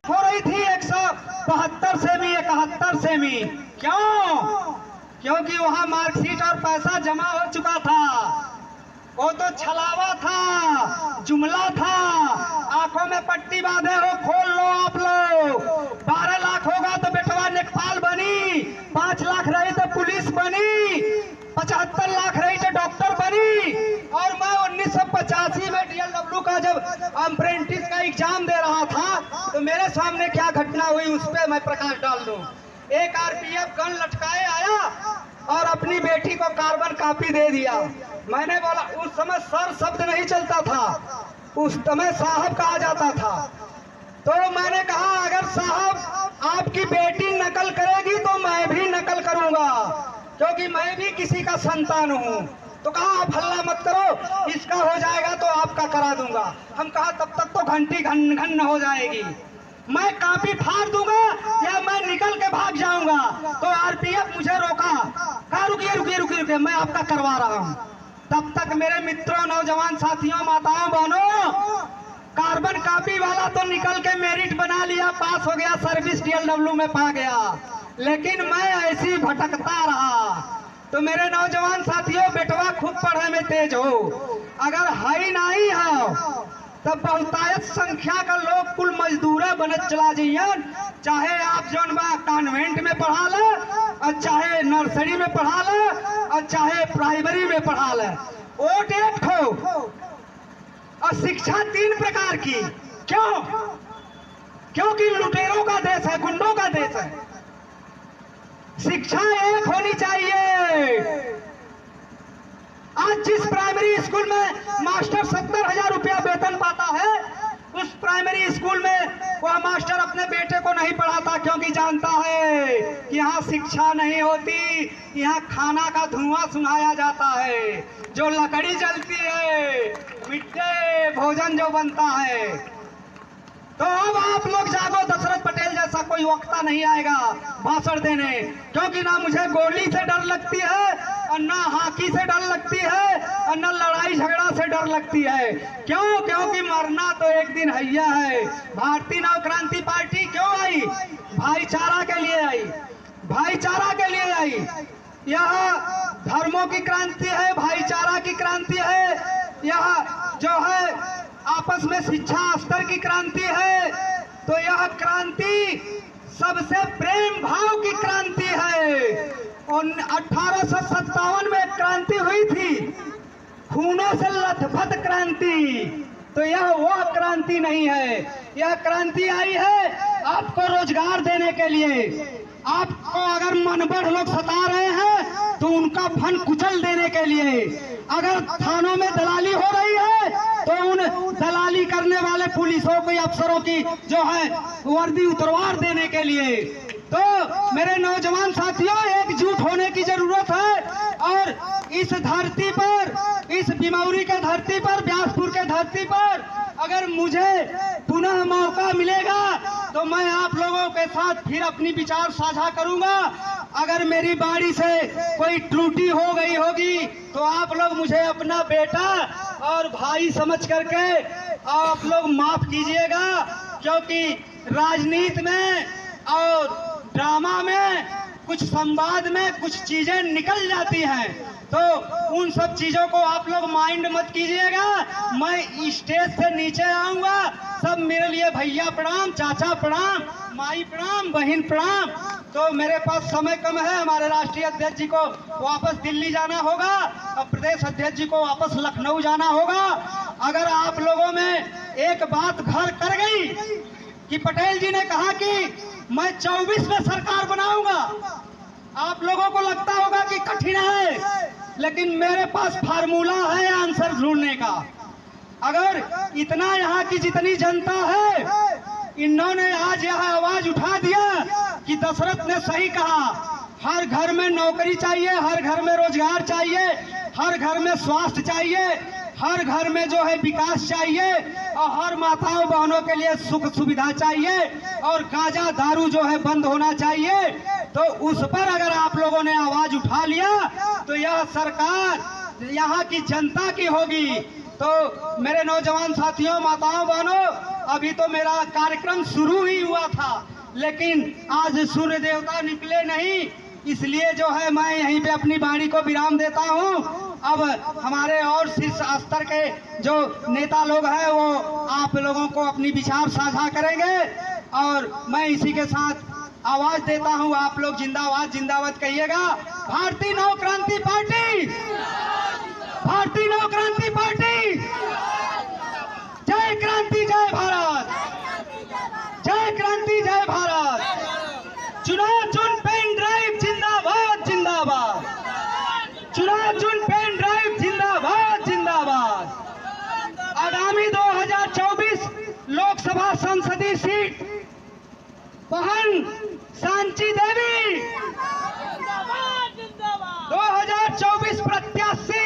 हो रही थी 172 सेमी 71 सेमी। क्यों? क्योंकि वहां मार्कशीट और पैसा जमा हो चुका था। वो तो छलावा था, जुमला था। आंखों में पट्टी बांधे हो, खोल लो आप लोग। 12 लाख होगा तो बेटवा नेकपाल बनी, 5 लाख रही तो पुलिस बनी, 75 लाख रही तो डॉक्टर बनी। और मैं 1985 में DLW का जब अप्रेंटिस का एग्जाम दे रहा था तो मेरे सामने क्या घटना हुई उस पर मैं प्रकाश डाल दूं। एक RPF गन लटकाए आया और अपनी बेटी को कार्बन कॉपी दे दिया। मैंने बोला, उस समय सर शब्द नहीं चलता था, उस समय साहब कहा जाता था। तो मैंने कहा अगर साहब आपकी बेटी नकल करेगी तो मैं भी नकल करूंगा, क्योंकि मैं भी किसी का संतान हूँ। तो कहा आप हल्ला मत करो, इसका हो जाएगा तो आपका करा दूंगा। हम कहा तब तक तो घंटी घन घन हो जाएगी, मैं कॉपी फाड़ दूंगा या मैं निकल के भाग जाऊंगा। तो RPF मुझे रोका, कहा रुकिए रुकिए रुकिए रुकिए, मैं आपका करवा रहा हूं। तब तक मेरे मित्रों, नौजवान साथियों, माताओं बहनों, कार्बन कॉपी वाला तो निकल के मेरिट बना लिया, पास हो गया, सर्विस DLW में पा गया, लेकिन मैं ऐसी भटकता रहा। तो मेरे नौजवान साथियों, बेटवा खूब पढ़े में तेज हो, अगर है नहीं हो तब बहुतायत संख्या का लोग कुल मजदूरा बनत चला जाइए। चाहे आप जौन बा कॉन्वेंट में पढ़ा ले, और चाहे नर्सरी में पढ़ा ले, और चाहे प्राइमरी में पढ़ा ले। वोट एक हो और शिक्षा 3 प्रकार की। क्यों? क्योंकि लुटेरों का देश है, गुंडों का देश है। शिक्षा एक होनी चाहिए। आज जिस प्राइमरी स्कूल में मास्टर 70,000 रुपया वेतन पाता है, उस प्राइमरी स्कूल में वह मास्टर अपने बेटे को नहीं पढ़ाता, क्योंकि जानता है कि यहाँ शिक्षा नहीं होती, यहाँ खाना का धुआं सुनाया जाता है, जो लकड़ी जलती है, मिट्टी भोजन जो बनता है। तो अब आप लोग जागो, दशरथ पटेल जैसा कोई वक्ता नहीं आएगा भाषण देने, क्योंकि ना मुझे गोली से डर लगती है, और ना हाकी से डर लगती है, और ना लड़ाई झगड़ा से डर लगती है। क्यों? क्योंकि मरना तो एक दिन हैया है। भारतीय नव क्रांति पार्टी क्यों आई? भाईचारा के लिए आई, भाईचारा के लिए आई। यह धर्मों की क्रांति है, भाईचारा की क्रांति है, यह जो है आपस में शिक्षा स्तर की क्रांति है। तो यह क्रांति सबसे प्रेम भाव की क्रांति है। और 1857 में क्रांति हुई थी, खूनों से लथपथ क्रांति। तो यह वह क्रांति नहीं है, यह क्रांति आई है आपको रोजगार देने के लिए। आपको अगर मनबढ़ लोग सता रहे हैं तो उनका फन कुचल देने के लिए। अगर थानों में दलाली हो रही है तो उन दलाली करने वाले पुलिसों की, अफसरों की जो है वर्दी उतरवार देने के लिए। तो मेरे नौजवान साथियों, एकजुट होने की जरूरत है। और इस धरती पर, इस बिमौरी के धरती पर, ब्यासपुर के धरती पर अगर मुझे पुनः मौका मिलेगा तो मैं आप लोगों के साथ फिर अपनी विचार साझा करूंगा। अगर मेरी बाड़ी से कोई त्रुटि हो गई होगी तो आप लोग मुझे अपना बेटा और भाई समझ करके आप लोग माफ कीजिएगा, क्योंकि राजनीति में और ड्रामा में, कुछ संवाद में कुछ चीजें निकल जाती हैं। तो उन सब चीजों को आप लोग माइंड मत कीजिएगा। मैं स्टेज से नीचे आऊंगा, सब मेरे लिए भैया प्रणाम, चाचा प्रणाम, माई प्रणाम, बहन प्रणाम। तो मेरे पास समय कम है, हमारे राष्ट्रीय अध्यक्ष जी को वापस दिल्ली जाना होगा और प्रदेश अध्यक्ष जी को वापस लखनऊ जाना होगा। अगर आप लोगों में एक बात घर कर गई कि पटेल जी ने कहा कि मैं 24 में सरकार बनाऊंगा, आप लोगों को लगता होगा कि कठिन है, लेकिन मेरे पास फार्मूला है आंसर ढूंढने का। अगर इतना यहाँ की जितनी जनता है, इन्होंने आज यह आवाज उठा दिया कि दशरथ ने सही कहा, हर घर में नौकरी चाहिए, हर घर में रोजगार चाहिए, हर घर में स्वास्थ्य चाहिए, हर घर में जो है विकास चाहिए, और हर माताओं बहनों के लिए सुख सुविधा चाहिए, और गांजा दारू जो है बंद होना चाहिए। तो उस पर अगर आप लोगों ने आवाज उठा लिया तो यह सरकार यहाँ की जनता की होगी। तो मेरे नौजवान साथियों, माताओं बहनों, अभी तो मेरा कार्यक्रम शुरू ही हुआ था, लेकिन आज सूर्य देवता निकले नहीं, इसलिए जो है मैं यहीं पे अपनी वाणी को विराम देता हूँ। अब हमारे और शीर्ष स्तर के जो नेता लोग हैं वो आप लोगों को अपनी विचार साझा करेंगे, और मैं इसी के साथ आवाज देता हूँ, आप लोग जिंदाबाद जिंदाबाद कहिएगा। भारतीय नव क्रांति पार्टी, भारतीय नव क्रांति पार्टी, जय क्रांति जय भारत, जय क्रांति जय भारत। चुनाव चुन पेन ड्राइव जिंदाबाद जिंदाबाद, चुनाव चुन पेन ड्राइव जिंदाबाद जिंदाबाद। आगामी 2024 लोकसभा संसदीय सीट बहन सांची देवी 2024 प्रत्याशी